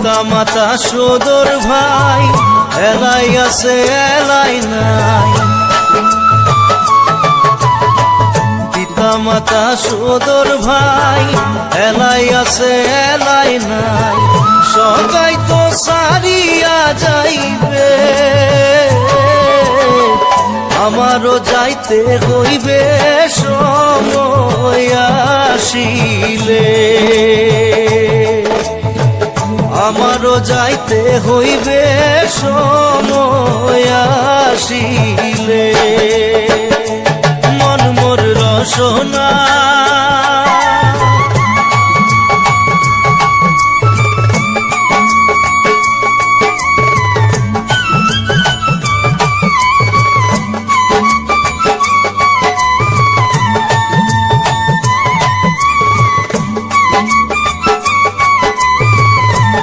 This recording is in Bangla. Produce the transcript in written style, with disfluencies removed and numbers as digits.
পিতা মাতা সদর ভাই এলাই আছে এলাই নাই, পিতা মাতা সদর ভাই এলাই আছে এলাই নাই, সবাই তো সারিয়া যাইবে, আমারও যাইতে হইবে সময় আসিলে, আমারও যাইতে হইবে সময় আসিলে। মন মোর রসনা